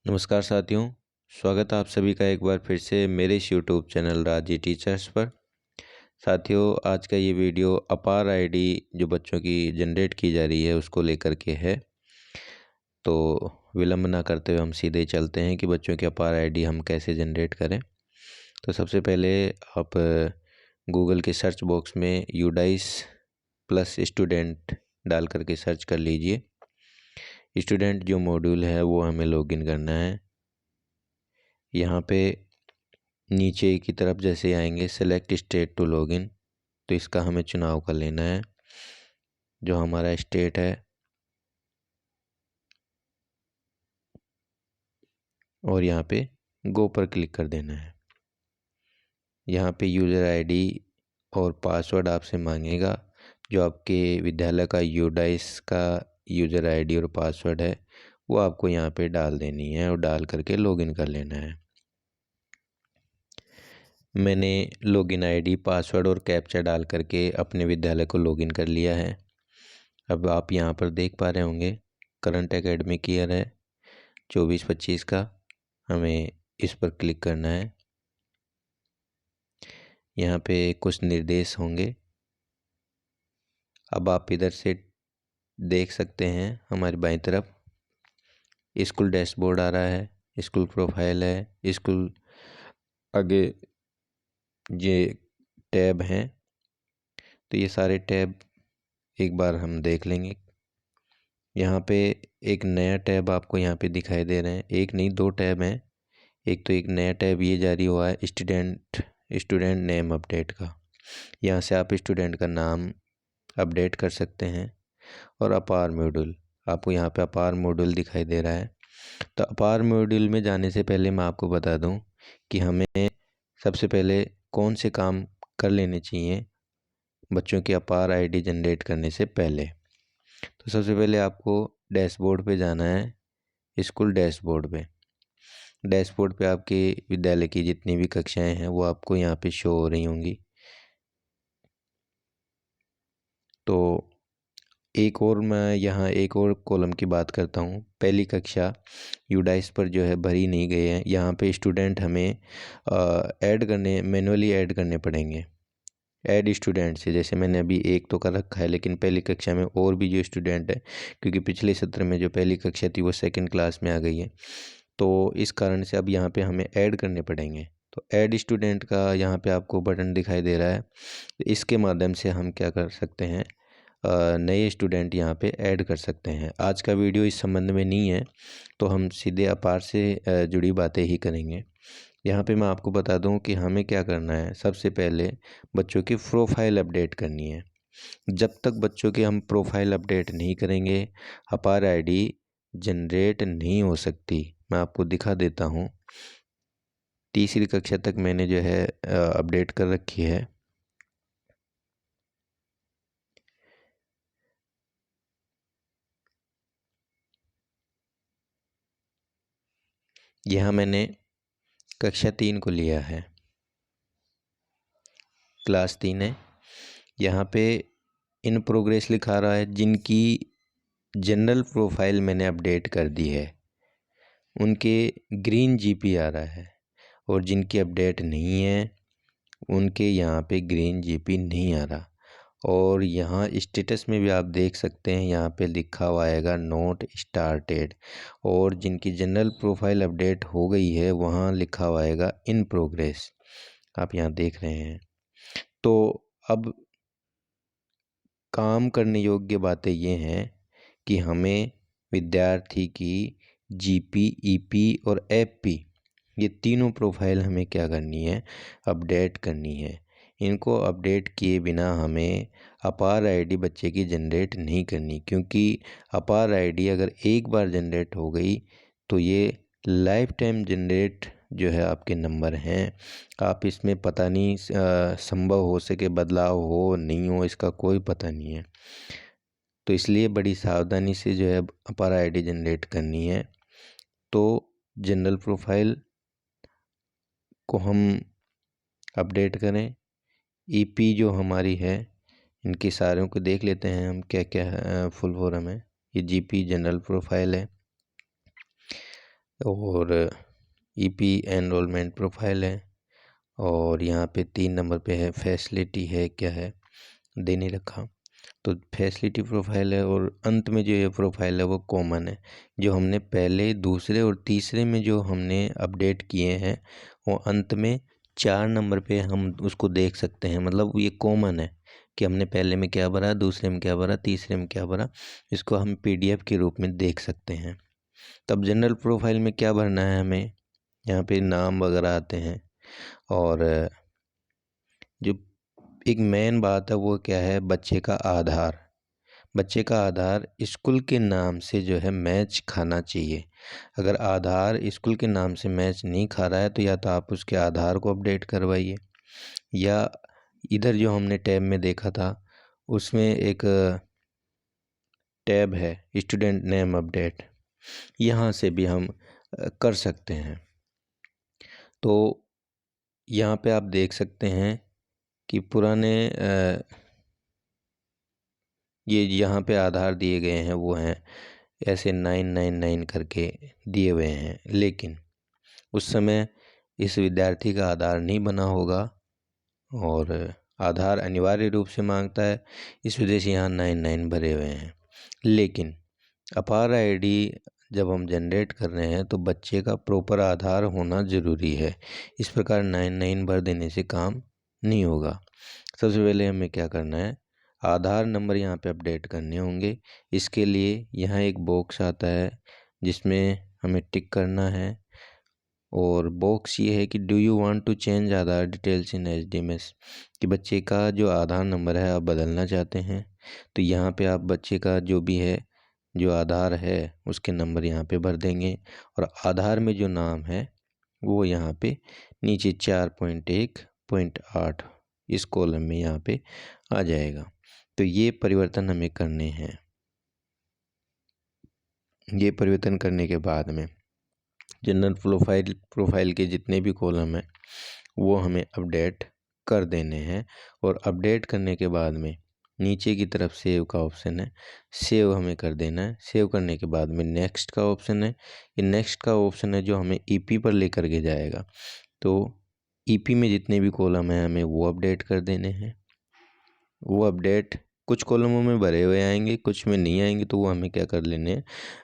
नमस्कार साथियों, स्वागत है आप सभी का एक बार फिर से मेरे इस यूट्यूब चैनल राजी टीचर्स पर। साथियों, आज का ये वीडियो अपार आईडी जो बच्चों की जनरेट की जा रही है उसको लेकर के है। तो विलंब ना करते हुए हम सीधे चलते हैं कि बच्चों की अपार आईडी हम कैसे जनरेट करें। तो सबसे पहले आप गूगल के सर्च बॉक्स में यूडाइस प्लस स्टूडेंट डाल करके सर्च कर लीजिए। स्टूडेंट जो मॉड्यूल है वो हमें लॉगिन करना है। यहाँ पे नीचे की तरफ जैसे आएंगे सेलेक्ट स्टेट टू लॉगिन, तो इसका हमें चुनाव कर लेना है जो हमारा स्टेट है, और यहाँ पे गो पर क्लिक कर देना है। यहाँ पे यूज़र आईडी और पासवर्ड आपसे मांगेगा। जो आपके विद्यालय का यूडाइस का यूज़र आईडी और पासवर्ड है वो आपको यहाँ पे डाल देनी है और डाल करके लॉगिन कर लेना है। मैंने लॉगिन आईडी, पासवर्ड और कैप्चा डाल करके अपने विद्यालय को लॉगिन कर लिया है। अब आप यहाँ पर देख पा रहे होंगे करंट एकेडमिक ईयर है 24-25 का। हमें इस पर क्लिक करना है। यहाँ पे कुछ निर्देश होंगे। अब आप इधर से देख सकते हैं हमारी बाईं तरफ स्कूल डैशबोर्ड आ रहा है, स्कूल प्रोफाइल है, स्कूल आगे ये टैब हैं। तो ये सारे टैब एक बार हम देख लेंगे। यहाँ पे एक नया टैब आपको यहाँ पे दिखाई दे रहे हैं। एक नहीं, दो टैब हैं। एक नया टैब ये जारी हुआ है स्टूडेंट नेम अपडेट का। यहाँ से आप स्टूडेंट का नाम अपडेट कर सकते हैं। और अपार मॉड्यूल, आपको यहाँ पे अपार मॉड्यूल दिखाई दे रहा है। तो अपार मॉड्यूल में जाने से पहले मैं आपको बता दूं कि हमें सबसे पहले कौन से काम कर लेने चाहिए बच्चों की अपार आईडी जनरेट करने से पहले। तो सबसे पहले आपको डैशबोर्ड पे जाना है, स्कूल डैशबोर्ड पे आपके विद्यालय की जितनी भी कक्षाएं हैं वो आपको यहाँ पे शो हो रही होंगी। तो मैं यहाँ एक और कॉलम की बात करता हूँ। पहली कक्षा यूडाइस पर जो है भरी नहीं गई है। यहाँ पे स्टूडेंट हमें मैनुअली ऐड करने पड़ेंगे। ऐड स्टूडेंट से जैसे मैंने अभी एक तो कर रखा है, लेकिन पहली कक्षा में और भी जो स्टूडेंट है, क्योंकि पिछले सत्र में जो पहली कक्षा थी वो सेकंड क्लास में आ गई है, तो इस कारण से अब यहाँ पे हमें ऐड करने पड़ेंगे। तो ऐड स्टूडेंट का यहाँ पे आपको बटन दिखाई दे रहा है। तो इसके माध्यम से हम क्या कर सकते हैं, नए स्टूडेंट यहाँ पे ऐड कर सकते हैं। आज का वीडियो इस संबंध में नहीं है, तो हम सीधे अपार से जुड़ी बातें ही करेंगे। यहाँ पे मैं आपको बता दूं कि हमें क्या करना है। सबसे पहले बच्चों की प्रोफाइल अपडेट करनी है। जब तक बच्चों की हम प्रोफाइल अपडेट नहीं करेंगे अपार आईडी जनरेट नहीं हो सकती। मैं आपको दिखा देता हूँ। तीसरी कक्षा तक मैंने जो है अपडेट कर रखी है। यहाँ मैंने कक्षा 3 को लिया है, क्लास 3 है। यहाँ पे इन प्रोग्रेस लिखा रहा है। जिनकी जनरल प्रोफाइल मैंने अपडेट कर दी है उनके ग्रीन जीपी आ रहा है, और जिनकी अपडेट नहीं है उनके यहाँ पे ग्रीन जीपी नहीं आ रहा। और यहाँ स्टेटस में भी आप देख सकते हैं, यहाँ पे लिखा हुआ आएगा नोट स्टार्टेड, और जिनकी जनरल प्रोफाइल अपडेट हो गई है वहाँ लिखा हुआ आएगा इन प्रोग्रेस। आप यहाँ देख रहे हैं। तो अब काम करने योग्य बातें ये हैं कि हमें विद्यार्थी की जीपी, ईपी और एफपी, ये तीनों प्रोफाइल हमें क्या करनी है, अपडेट करनी है। इनको अपडेट किए बिना हमें अपार आईडी बच्चे की जनरेट नहीं करनी, क्योंकि अपार आईडी अगर एक बार जनरेट हो गई तो ये लाइफ टाइम जनरेट जो है आपके नंबर हैं। आप इसमें पता नहीं संभव हो सके बदलाव हो नहीं हो, इसका कोई पता नहीं है। तो इसलिए बड़ी सावधानी से जो है अपार आईडी जनरेट करनी है। तो जनरल प्रोफाइल को हम अपडेट करें। ईपी जो हमारी है, इनकी सारों को देख लेते हैं हम क्या क्या फुल फॉर्म है। ये जीपी जनरल प्रोफाइल है। और ईपी एनरोलमेंट प्रोफाइल है, और यहाँ पे 3 नंबर पे है फैसिलिटी है, क्या है दे नहीं रखा। तो फैसिलिटी प्रोफाइल है, और अंत में जो ये प्रोफाइल है वो कॉमन है। जो हमने पहले, दूसरे और तीसरे में जो हमने अपडेट किए हैं वो अंत में 4 नंबर पे हम उसको देख सकते हैं। मतलब ये कॉमन है कि हमने पहले में क्या भरा, दूसरे में क्या भरा, तीसरे में क्या भरा, इसको हम पीडीएफ के रूप में देख सकते हैं। तब जनरल प्रोफाइल में क्या भरना है हमें, यहाँ पे नाम वगैरह आते हैं, और जो एक मेन बात है वो क्या है, बच्चे का आधार। बच्चे का आधार स्कूल के नाम से जो है मैच खाना चाहिए। अगर आधार स्कूल के नाम से मैच नहीं खा रहा है तो या तो आप उसके आधार को अपडेट करवाइए, या इधर जो हमने टैब में देखा था उसमें एक टैब है स्टूडेंट नेम अपडेट, यहाँ से भी हम कर सकते हैं। तो यहाँ पे आप देख सकते हैं कि पुराने ये यहाँ पे आधार दिए गए हैं वो हैं ऐसे 999 करके दिए हुए हैं, लेकिन उस समय इस विद्यार्थी का आधार नहीं बना होगा और आधार अनिवार्य रूप से मांगता है, इस वजह से यहाँ 99 भरे हुए हैं। लेकिन अपार आईडी जब हम जनरेट कर रहे हैं तो बच्चे का प्रॉपर आधार होना ज़रूरी है। इस प्रकार 99 भर देने से काम नहीं होगा। सबसे पहले हमें क्या करना है, आधार नंबर यहाँ पे अपडेट करने होंगे। इसके लिए यहाँ एक बॉक्स आता है जिसमें हमें टिक करना है, और बॉक्स ये है कि do you want to change Aadhaar details in HDMS, कि बच्चे का जो आधार नंबर है आप बदलना चाहते हैं। तो यहाँ पे आप बच्चे का जो भी है, जो आधार है उसके नंबर यहाँ पे भर देंगे, और आधार में जो नाम है वो यहाँ पे नीचे 4.1.8 इस कॉलम में यहाँ पे आ जाएगा। तो ये परिवर्तन हमें करने हैं। ये परिवर्तन करने के बाद में जनरल प्रोफाइल के जितने भी कॉलम हैं वो हमें अपडेट कर देने हैं, और अपडेट करने के बाद में नीचे की तरफ सेव का ऑप्शन है, सेव हमें कर देना है। सेव करने के बाद में नेक्स्ट का ऑप्शन है, ये नेक्स्ट का ऑप्शन है जो हमें ईपी पर लेकर के जाएगा। तो ईपी में जितने भी कॉलम हैं हमें वो अपडेट कर देने हैं। वो अपडेट कुछ कॉलमों में भरे हुए आएंगे, कुछ में नहीं आएंगे, तो वो हमें क्या कर लेने हैं,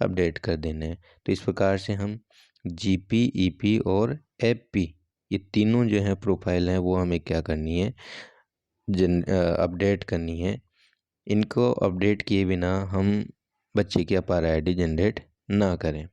अपडेट कर देने हैं। तो इस प्रकार से हम जीपी, ईपी और एफपी ये तीनों जो है प्रोफाइल हैं वो हमें क्या करनी है, अपडेट करनी है। इनको अपडेट किए बिना हम बच्चे की अपार आईडी जनरेट ना करें।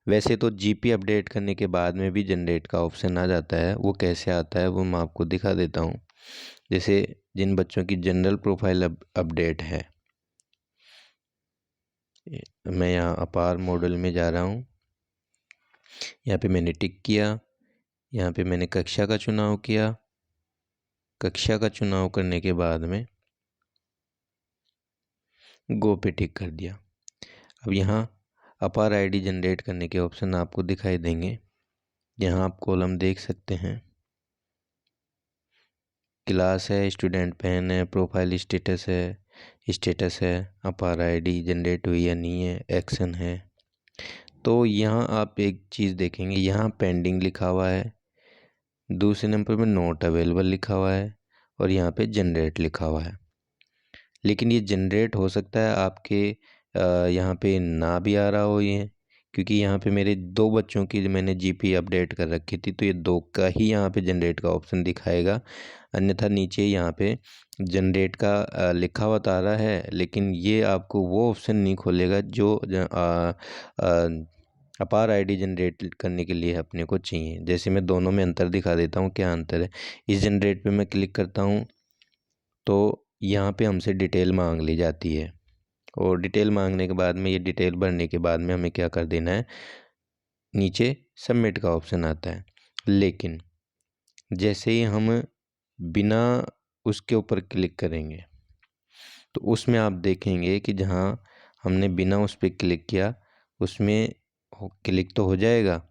वैसे तो जीपी अपडेट करने के बाद में भी जनरेट का ऑप्शन आ जाता है, वो कैसे आता है वो मैं आपको दिखा देता हूँ। जैसे जिन बच्चों की जनरल प्रोफाइल अपडेट है, मैं यहाँ अपार मॉडल में जा रहा हूँ, यहाँ पे मैंने टिक किया, यहाँ पे मैंने कक्षा का चुनाव किया। कक्षा का चुनाव करने के बाद में गो पे टिक कर दिया। अब यहाँ अपार आईडी जनरेट करने के ऑप्शन आपको दिखाई देंगे। यहाँ आप कॉलम देख सकते हैं, क्लास है, स्टूडेंट पैन है, प्रोफाइल स्टेटस है, अपार आईडी जनरेट हुई या नहीं है, एक्शन है। तो यहाँ आप एक चीज़ देखेंगे, यहाँ पेंडिंग लिखा हुआ है, दूसरे नंबर पे नॉट अवेलेबल लिखा हुआ है, और यहाँ पे जनरेट लिखा हुआ है। लेकिन ये जनरेट हो सकता है आपके यहाँ पे ना भी आ रहा हो ये, क्योंकि यहाँ पे मेरे 2 बच्चों की मैंने जीपी अपडेट कर रखी थी, तो ये 2 का ही यहाँ पे जनरेट का ऑप्शन दिखाएगा। अन्यथा नीचे यहाँ पे जनरेट का लिखा हुआ तो आ रहा है, लेकिन ये आपको वो ऑप्शन नहीं खोलेगा जो अपार आईडी जनरेट करने के लिए अपने को चाहिए। जैसे मैं दोनों में अंतर दिखा देता हूँ, क्या अंतर है। इस जनरेट पे मैं क्लिक करता हूँ तो यहाँ पे हमसे डिटेल मांग ली जाती है, और डिटेल मांगने के बाद में ये डिटेल भरने के बाद में हमें क्या कर देना है, नीचे सबमिट का ऑप्शन आता है। लेकिन जैसे ही हम बिना उसके ऊपर क्लिक करेंगे तो उसमें आप देखेंगे कि जहाँ हमने बिना उस पर क्लिक किया उसमें क्लिक तो हो जाएगा,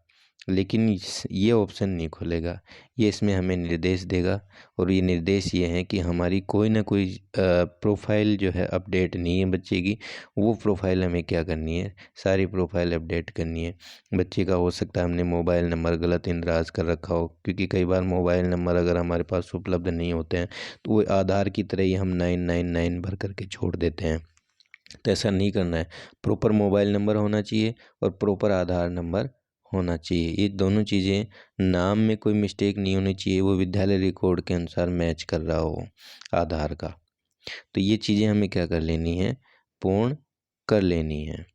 लेकिन ये ऑप्शन नहीं खुलेगा। ये इसमें हमें निर्देश देगा, और ये निर्देश ये हैं कि हमारी कोई ना कोई प्रोफाइल जो है अपडेट नहीं है बच्चे की। वो प्रोफाइल हमें क्या करनी है, सारी प्रोफाइल अपडेट करनी है। बच्चे का हो सकता है हमने मोबाइल नंबर गलत इंदराज कर रखा हो, क्योंकि कई बार मोबाइल नंबर अगर हमारे पास उपलब्ध नहीं होते हैं तो वो आधार की तरह ही हम 999 भर करके छोड़ देते हैं। तो ऐसा नहीं करना है। प्रॉपर मोबाइल नंबर होना चाहिए और प्रॉपर आधार नंबर होना चाहिए। ये दोनों चीज़ें, नाम में कोई मिस्टेक नहीं होनी चाहिए, वो विद्यालय रिकॉर्ड के अनुसार मैच कर रहा हो आधार का। तो ये चीज़ें हमें क्या कर लेनी है, पूर्ण कर लेनी है।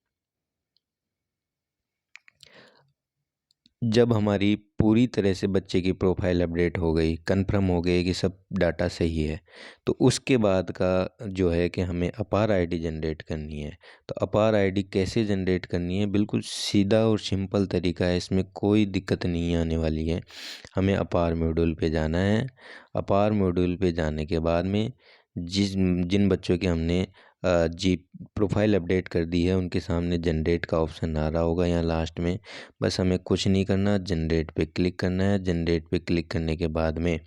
जब हमारी पूरी तरह से बच्चे की प्रोफाइल अपडेट हो गई, कंफर्म हो गई कि सब डाटा सही है, तो उसके बाद का जो है कि हमें अपार आईडी जनरेट करनी है। तो अपार आईडी कैसे जनरेट करनी है, बिल्कुल सीधा और सिंपल तरीका है, इसमें कोई दिक्कत नहीं आने वाली है। हमें अपार मॉड्यूल पे जाना है। अपार मॉड्यूल पे जाने के बाद में जिन बच्चों के हमने जी प्रोफाइल अपडेट कर दी है, उनके सामने जनरेट का ऑप्शन आ रहा होगा यहाँ लास्ट में। बस हमें कुछ नहीं करना, जनरेट पे क्लिक करना है। जनरेट पे क्लिक करने के बाद में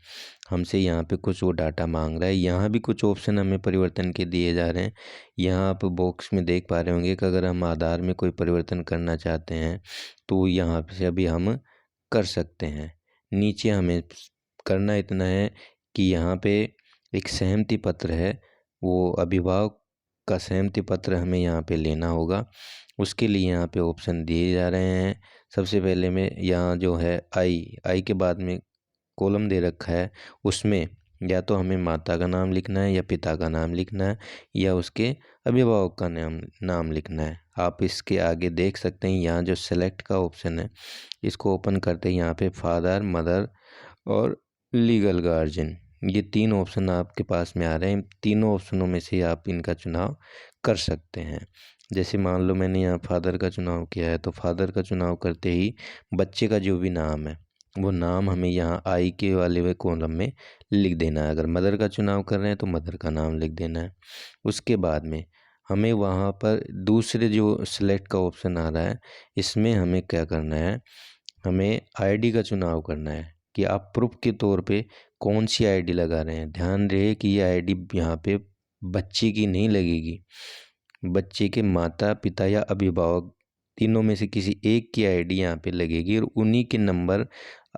हमसे यहाँ पे कुछ वो डाटा मांग रहा है। यहाँ भी कुछ ऑप्शन हमें परिवर्तन के दिए जा रहे हैं। यहाँ आप बॉक्स में देख पा रहे होंगे कि अगर हम आधार में कोई परिवर्तन करना चाहते हैं तो यहाँ से अभी हम कर सकते हैं। नीचे हमें करना इतना है कि यहाँ पे एक सहमति पत्र है, वो अभिभावक का सहमति पत्र हमें यहाँ पे लेना होगा। उसके लिए यहाँ पे ऑप्शन दिए जा रहे हैं। सबसे पहले में यहाँ जो है आई के बाद में कॉलम दे रखा है, उसमें या तो हमें माता का नाम लिखना है या पिता का नाम लिखना है या उसके अभिभावक का नाम लिखना है। आप इसके आगे देख सकते हैं यहाँ जो सेलेक्ट का ऑप्शन है, इसको ओपन करते ही यहाँ पे फादर, मदर और लीगल गार्जियन, ये तीन ऑप्शन आपके पास में आ रहे हैं। तीनों ऑप्शनों में से आप इनका चुनाव कर सकते हैं। जैसे मान लो मैंने यहाँ फादर का चुनाव किया है, तो फादर का चुनाव करते ही बच्चे का जो भी नाम है वो नाम हमें यहाँ आई के वाले कॉलम में लिख देना है। अगर मदर का चुनाव कर रहे हैं तो मदर का नाम लिख देना है। उसके बाद में हमें वहाँ पर दूसरे जो सेलेक्ट का ऑप्शन आ रहा है, इसमें हमें क्या करना है, हमें आईडी का चुनाव करना है कि आप प्रूफ के तौर पे कौन सी आईडी लगा रहे हैं। ध्यान रहे कि ये आईडी यहाँ पे बच्चे की नहीं लगेगी, बच्चे के माता पिता या अभिभावक तीनों में से किसी एक की आईडी यहाँ पे लगेगी और उन्हीं के नंबर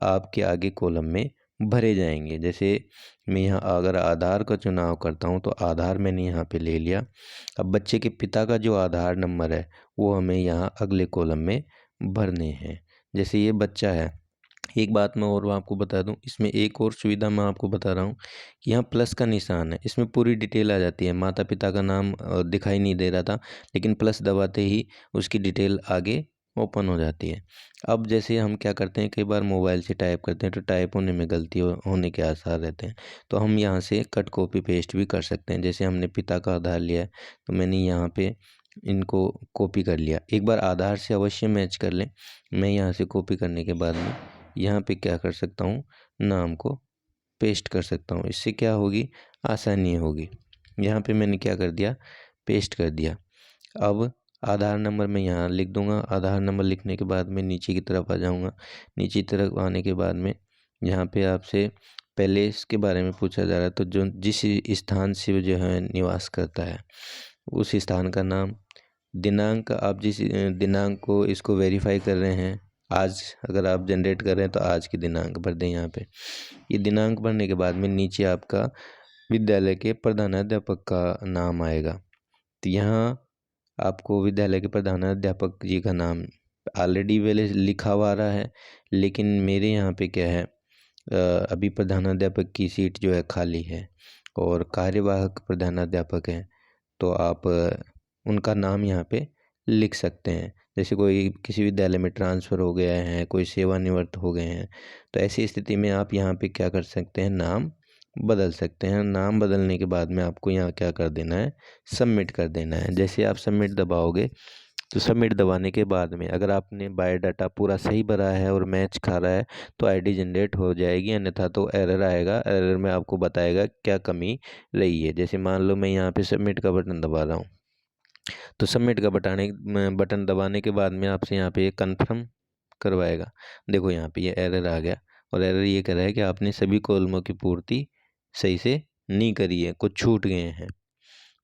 आपके आगे कॉलम में भरे जाएंगे। जैसे मैं यहाँ अगर आधार का चुनाव करता हूँ तो आधार मैंने यहाँ पे ले लिया। अब बच्चे के पिता का जो आधार नंबर है वो हमें यहाँ अगले कॉलम में भरने हैं। जैसे ये बच्चा है, एक बात मैं और आपको बता दूं, इसमें एक और सुविधा मैं आपको बता रहा हूँ कि यहाँ प्लस का निशान है, इसमें पूरी डिटेल आ जाती है। माता पिता का नाम दिखाई नहीं दे रहा था, लेकिन प्लस दबाते ही उसकी डिटेल आगे ओपन हो जाती है। अब जैसे हम क्या करते हैं, कई बार मोबाइल से टाइप करते हैं तो टाइप होने में गलती होने के आसार रहते हैं, तो हम यहाँ से कट कॉपी पेस्ट भी कर सकते हैं। जैसे हमने पिता का आधार लिया है तो मैंने यहाँ पे इनको कॉपी कर लिया। एक बार आधार से अवश्य मैच कर लें। मैं यहाँ से कॉपी करने के बाद में यहाँ पे क्या कर सकता हूँ, नाम को पेस्ट कर सकता हूँ। इससे क्या होगी, आसानी होगी। यहाँ पे मैंने क्या कर दिया, पेस्ट कर दिया। अब आधार नंबर मैं यहाँ लिख दूँगा। आधार नंबर लिखने के बाद मैं नीचे की तरफ आ जाऊँगा। नीचे की तरफ आने के बाद में यहाँ पे आपसे पहले इसके बारे में पूछा जा रहा है, तो जो जिस स्थान से वो जो है निवास करता है उस स्थान का नाम, दिनांक, आप जिस दिनांक को इसको वेरीफाई कर रहे हैं, आज अगर आप जनरेट कर रहे हैं तो आज की दिनांक भर दें यहाँ पे। ये दिनांक भरने के बाद में नीचे आपका विद्यालय के प्रधानाध्यापक का नाम आएगा। तो यहाँ आपको विद्यालय के प्रधानाध्यापक जी का नाम ऑलरेडी पहले लिखा हुआ आ रहा है, लेकिन मेरे यहाँ पे क्या है, अभी प्रधानाध्यापक की सीट जो है खाली है और कार्यवाहक प्रधानाध्यापक हैं, तो आप उनका नाम यहाँ पे लिख सकते हैं। जैसे कोई किसी विद्यालय में ट्रांसफ़र हो गया है, कोई सेवानिवृत्त हो गए हैं, तो ऐसी स्थिति में आप यहाँ पे क्या कर सकते हैं, नाम बदल सकते हैं। नाम बदलने के बाद में आपको यहाँ क्या कर देना है, सबमिट कर देना है। जैसे आप सबमिट दबाओगे तो सबमिट दबाने के बाद में अगर आपने बायोडाटा पूरा सही भरा है और मैच खा रहा है तो आईडी जनरेट हो जाएगी, अन्यथा तो एरर आएगा। एरर में आपको बताएगा क्या कमी रही है। जैसे मान लो मैं यहाँ पे सबमिट का बटन दबा रहा हूँ, तो सबमिट का बटन दबाने के बाद में आपसे यहाँ पे कन्फर्म करवाएगा। देखो यहाँ पे ये एरर आ गया, और एरर ये कह रहा है कि आपने सभी कॉलमों की पूर्ति सही से नहीं करी है, कुछ छूट गए हैं।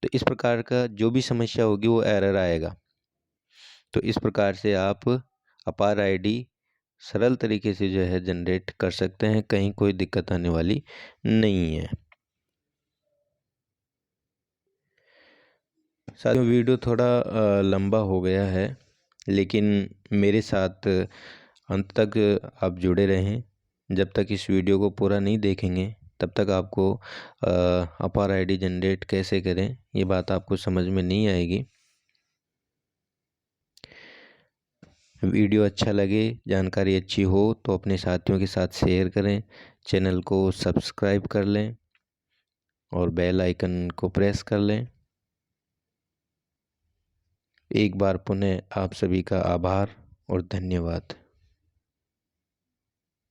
तो इस प्रकार का जो भी समस्या होगी वो एरर आएगा। तो इस प्रकार से आप अपार आईडी सरल तरीके से जो है जनरेट कर सकते हैं, कहीं कोई दिक्कत आने वाली नहीं है। साथियों, वीडियो थोड़ा लंबा हो गया है, लेकिन मेरे साथ अंत तक आप जुड़े रहें। जब तक इस वीडियो को पूरा नहीं देखेंगे तब तक आपको अपार आईडी जनरेट कैसे करें ये बात आपको समझ में नहीं आएगी। वीडियो अच्छा लगे, जानकारी अच्छी हो तो अपने साथियों के साथ शेयर करें, चैनल को सब्सक्राइब कर लें और बेल आइकन को प्रेस कर लें। एक बार पुनः आप सभी का आभार और धन्यवाद।